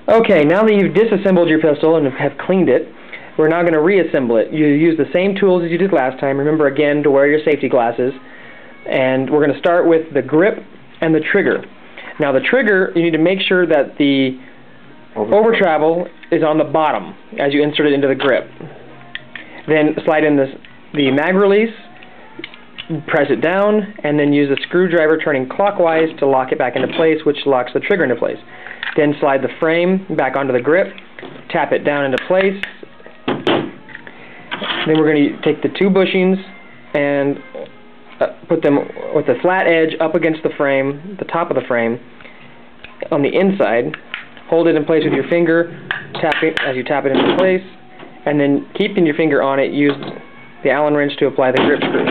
Okay, now that you've disassembled your pistol and have cleaned it, we're now going to reassemble it. You use the same tools as you did last time. Remember again to wear your safety glasses. And we're going to start with the grip and the trigger. Now the trigger, you need to make sure that the over travel is on the bottom as you insert it into the grip. Then slide in the mag release, press it down, and then use a screwdriver turning clockwise to lock it back into place, which locks the trigger into place. Then slide the frame back onto the grip, tap it down into place. Then we're going to take the two bushings and put them with the flat edge up against the frame, the top of the frame, on the inside. Hold it in place with your finger, tap it as you tap it into place, and then keeping your finger on it, use the Allen wrench to apply the grip screw.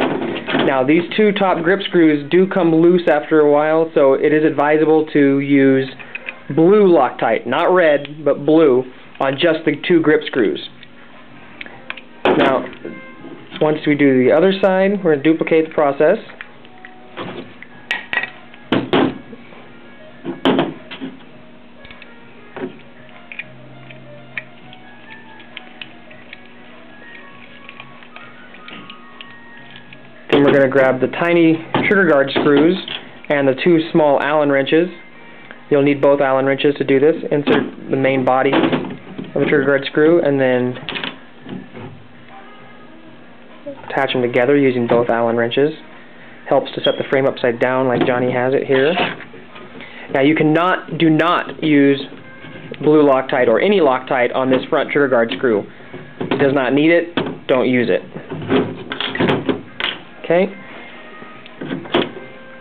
Now these two top grip screws do come loose after a while, so it is advisable to use blue Loctite, not red, but blue, on just the two grip screws. Now, once we do the other side, we're going to duplicate the process. Then we're going to grab the tiny trigger guard screws and the two small Allen wrenches. You'll need both Allen wrenches to do this. Insert the main body of the trigger guard screw and then attach them together using both Allen wrenches. Helps to set the frame upside down like Johnny has it here. Now you do not use blue Loctite or any Loctite on this front trigger guard screw. It does not need it. Don't use it. Okay.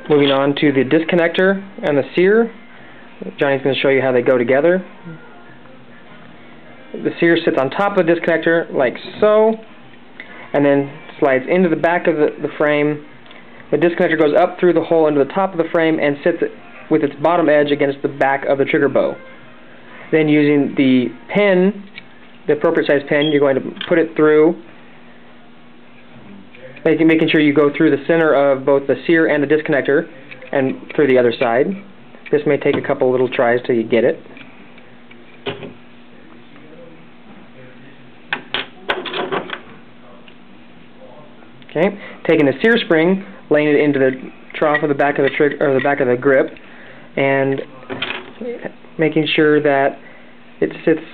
Moving on to the disconnector and the sear. Johnny's going to show you how they go together. The sear sits on top of the disconnector like so, and then slides into the back of the frame. The disconnector goes up through the hole into the top of the frame and sits with its bottom edge against the back of the trigger bow. Then using the pin, the appropriate size pin, you're going to put it through, making sure you go through the center of both the sear and the disconnector and through the other side. This may take a couple little tries till you get it. Okay, taking the sear spring, laying it into the trough of the back of the trigger or the back of the grip, and making sure that it sits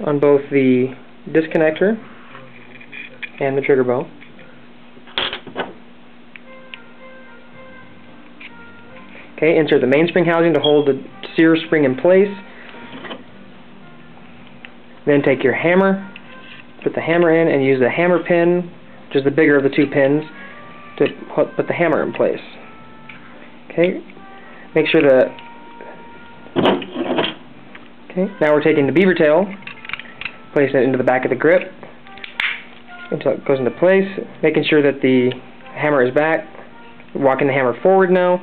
on both the disconnector and the trigger bow. Okay, insert the mainspring housing to hold the sear spring in place. Then take your hammer, put the hammer in, and use the hammer pin, which is the bigger of the two pins, to put the hammer in place. Okay, make sure that. Okay, now we're taking the beaver tail, placing it into the back of the grip until it goes into place, making sure that the hammer is back, walking the hammer forward now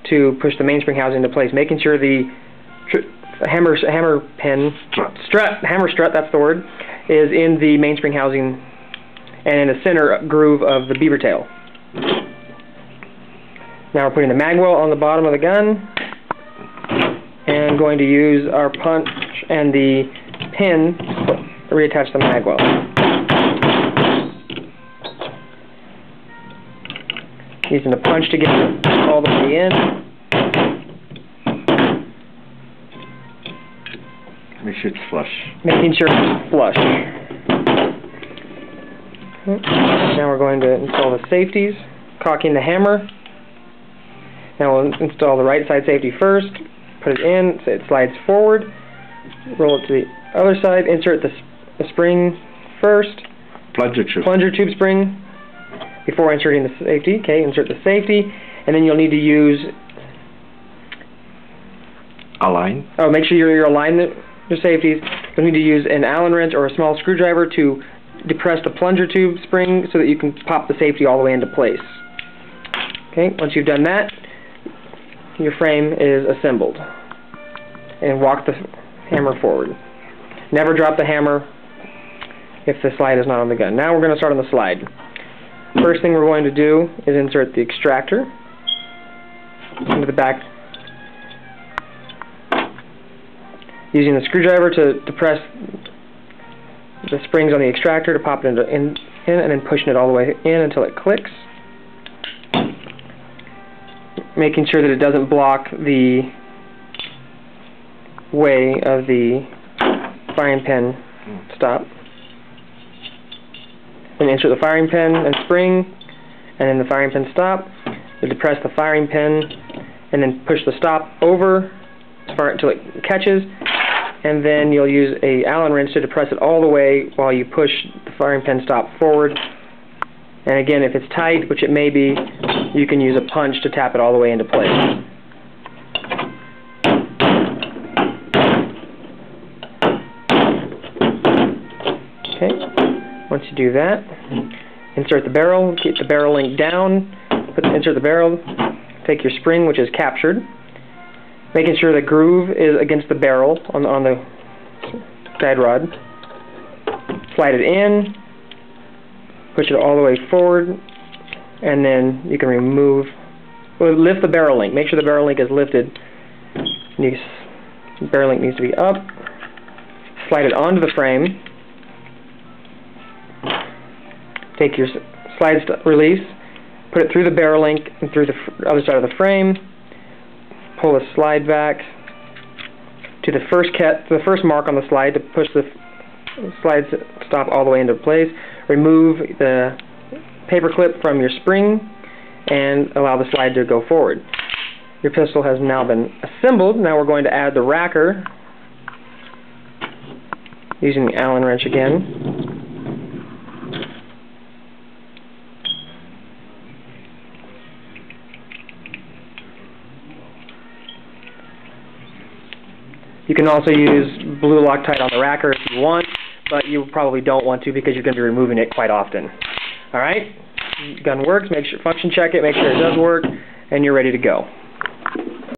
to push the mainspring housing into place, making sure the hammer strut, that's the word, is in the mainspring housing and in the center groove of the beaver tail. Now we're putting the mag well on the bottom of the gun and going to use our punch and the pin to reattach the mag well. Using the punch to get it all the way in. Make sure it's flush. Making sure it's flush. Okay. Now we're going to install the safeties, cocking the hammer. Now we'll install the right side safety first, put it in, so it slides forward, roll it to the other side, insert the spring first, plunger tube spring, before inserting the safety. Okay, insert the safety, and then you'll need to use align. Oh, make sure you're aligned the safeties. You'll need to use an Allen wrench or a small screwdriver to depress the plunger tube spring so that you can pop the safety all the way into place. Okay, once you've done that, your frame is assembled. And walk the hammer forward. Never drop the hammer if the slide is not on the gun. Now we're going to start on the slide. First thing we're going to do is insert the extractor into the back. Using the screwdriver to depress the springs on the extractor to pop it in, and then pushing it all the way in until it clicks. Making sure that it doesn't block the way of the firing pin stop. Then insert the firing pin and spring, and then the firing pin stop. You depress the firing pin, and then push the stop over as far until it catches, and then you'll use a Allen wrench to depress it all the way while you push the firing pin stop forward. And again, if it's tight, which it may be, you can use a punch to tap it all the way into place. Okay, once you do that, insert the barrel, keep the barrel link down, insert the barrel, take your spring, which is captured, making sure the groove is against the barrel on the guide rod. Slide it in, push it all the way forward, and then you can lift the barrel link. Make sure the barrel link is lifted. The barrel link needs to be up. Slide it onto the frame. Take your slide release, put it through the barrel link and through the other side of the frame. Pull the slide back to the first mark on the slide to push the slide stop all the way into place. Remove the paper clip from your spring and allow the slide to go forward. Your pistol has now been assembled. Now we're going to add the racker using the Allen wrench again. You can also use blue Loctite on the racker if you want, but you probably don't want to because you're going to be removing it quite often. Alright, gun works, function check it, make sure it does work, and you're ready to go.